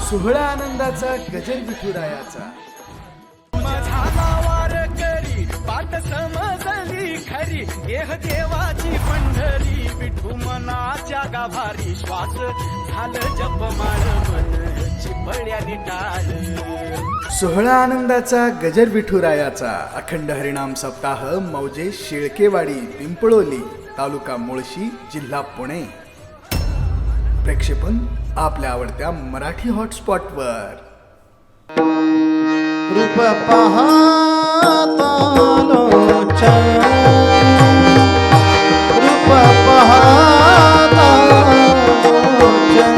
सोहळा आनंदाचा गजर विठुरायाचा. माझा वार करी पाठ समजली खरी देह देवाची पंढरी विठू मनाच्या गाभारी श्वास झालं जपमाळ मन चिपळ्याने टाळ. सोहळा आनंदाचा गजर विठुरायाचा अखंड हरिनाम सप्ताह मौजे शेळकेवाडी पिंपळोली तालुका मुळशी जिल्हा पुणे. प्रक्षेपण आपल्या आवडत्या मराठी हॉटस्पॉटवर. रूप पाहता लोचन, रूप पाहता लोचन,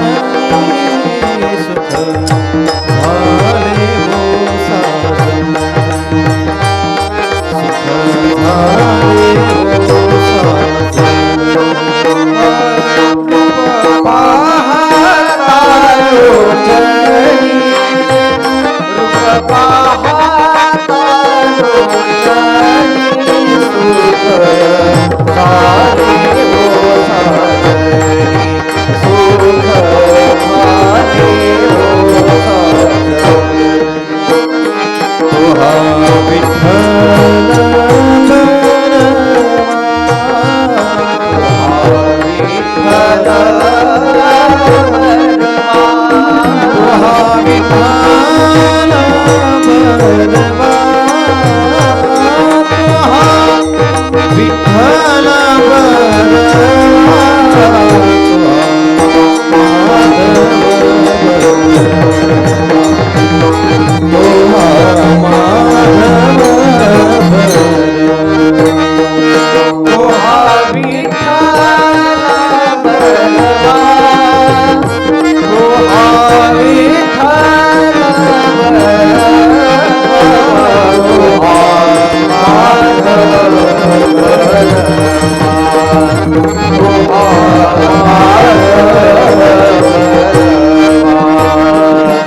सुख झाले हो साजन, सुख झाले हो साजन. रूप पाहता लोचन, रूप पाहता लोचन, सुख झाले हो साजन, सुख झाले हो साजन. तुहा विठ्ठल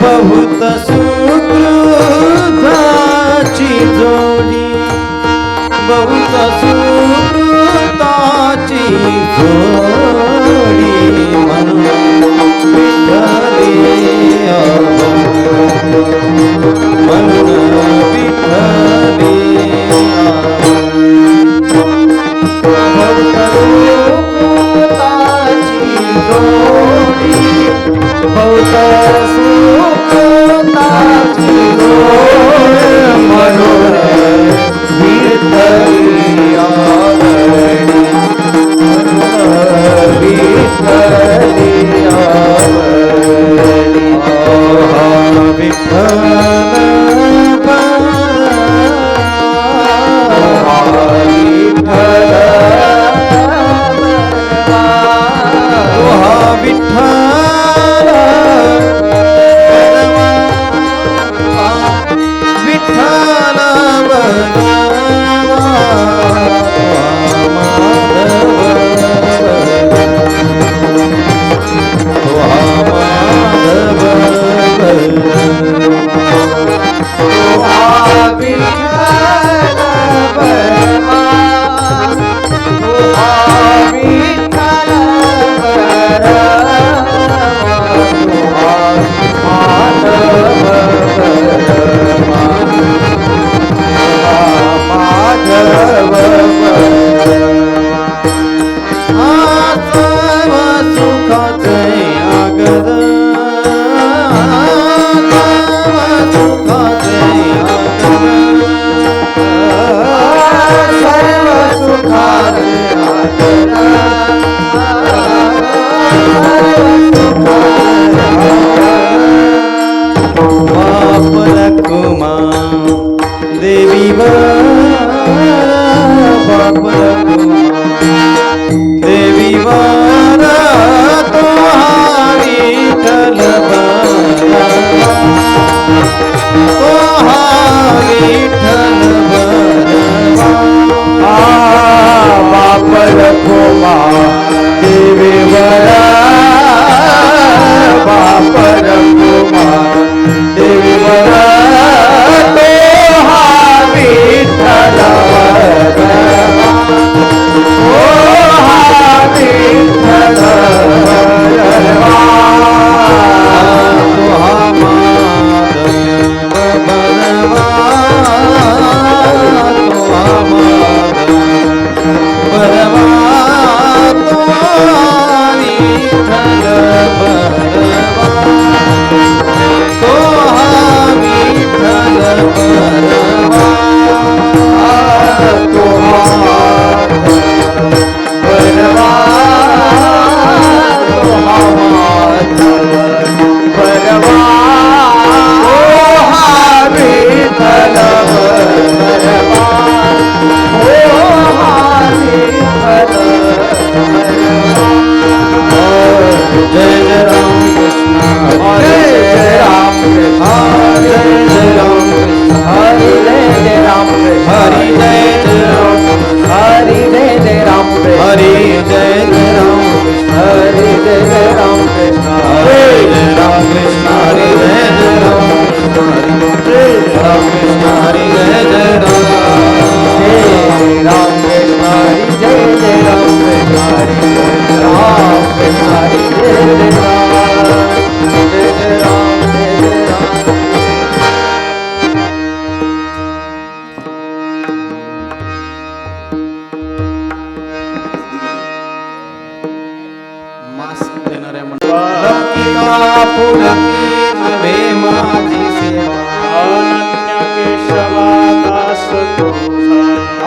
बहुत सुकृताची जोडी, बहुत सुकृताची जोडी म्हणून विठ्ठली म्हणून विठ्ठली बहुत सुकृताची जोडी, बहुत सुकृताची जोडी म्हणून विठ्ठली आवडी, म्हणून विठ्ठली आवडी. विठ्ठल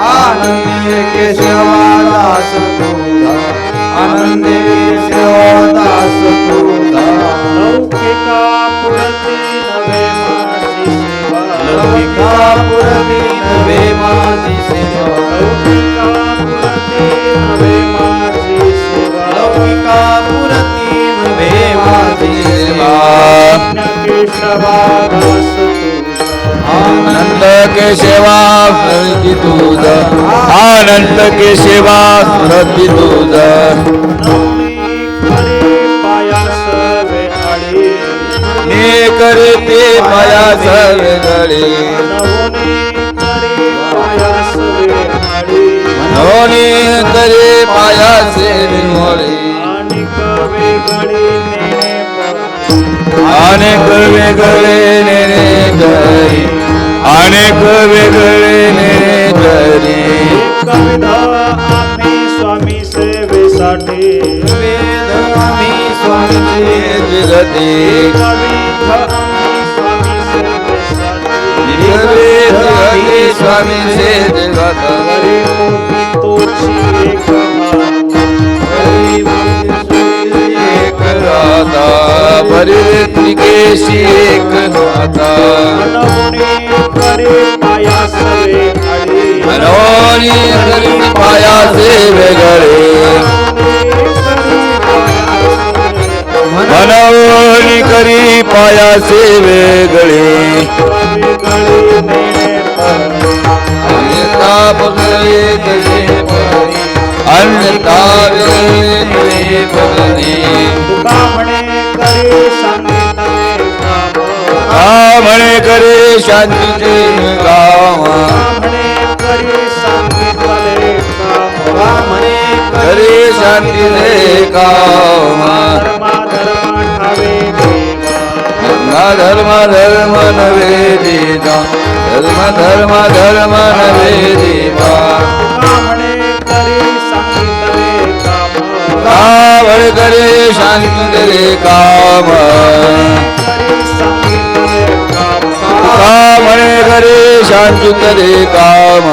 आनंद केशवादास तुझा आनंद केशवादास तुझा लौकिका पुरती नवे माझी सेवा लौकिका पुरती नवे माझी सेवा लौकिका पुरती नवे माझी सेवा लौकिका पुरती नवे माझी सेवा केशवादास तुझा आनंद केशवा स्मृती तुझ आनंद केशवा स्मृती तुझ ने करते माया सर्वगळे मनोनी करे पाया सेवळे अनेक वेगळे नेणे करी अनेक वेगळे नेणे करी आम्ही स्वामी सेवेसाठी वेद आम्ही स्वामी जगते वेद आम्ही स्वामी जगत एक राधा परित्रिकेशी एक नाथा मनोनी करी पाया से वेगळे मनोनी करी पाया से वेगळे अन्यथा बगळे तसे परी अन्यथा वेगळे बगळे म्हणे करे शांतीचे गावा करे शांतीचे कामा धर्म धर्म नवे देवा धर्म धर्म धर्म नवे देवा कावड करे शांतीचे काम म्हणे करे शांती करे काम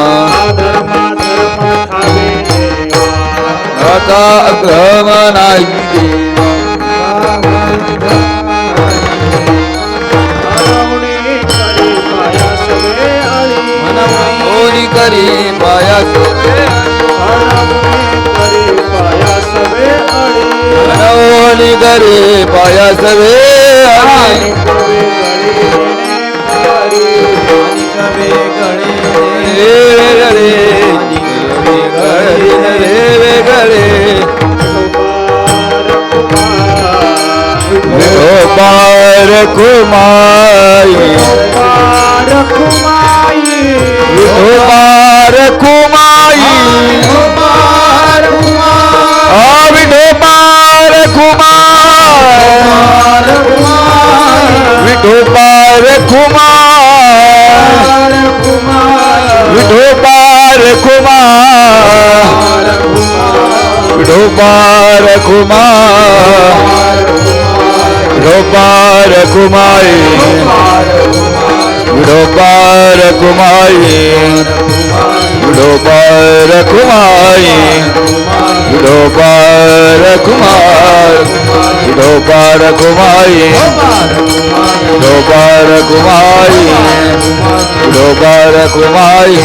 आता अक्रम नाही मनोनी करी पाया मनोनी करे पाया सवे विठोबार कुमाई विठोबार कुमाई विठोबार कुमाई विठोबार कुमार विठोबार कुमार विठोबार कुमार विठोबार कुमार विठोबार कुमारी विठोबार कुमारी विठो विठोबा रखुमाई विठोबा रखुमाई विठोबा रखुमाई विठोबा रखुमाई विठोबा रखुमाई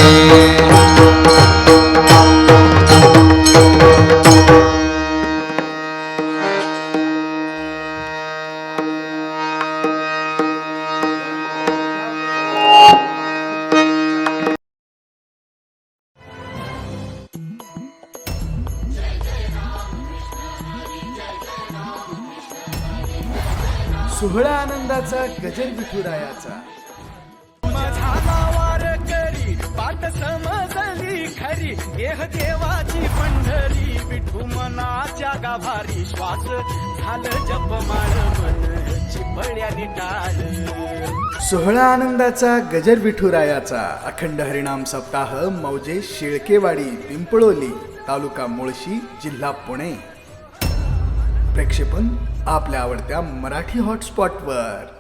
सोहळा आनंदाचा गजर विठुरायाचा माझा वार करी पाठ समजली खरी देह देवाची पंढरी विठू मनाच्या गाभारी श्वास झालं जपमाळ मन चिपळ्याने टाळ सोहळा आनंदाचा गजर विठुरायाचा अखंड हरिनाम सप्ताह मौजे शिळकेवाडी पिंपळोली तालुका मुळशी जिल्हा पुणे. प्रक्षेपण आपल्या आवडत्या मराठी हॉटस्पॉटवर.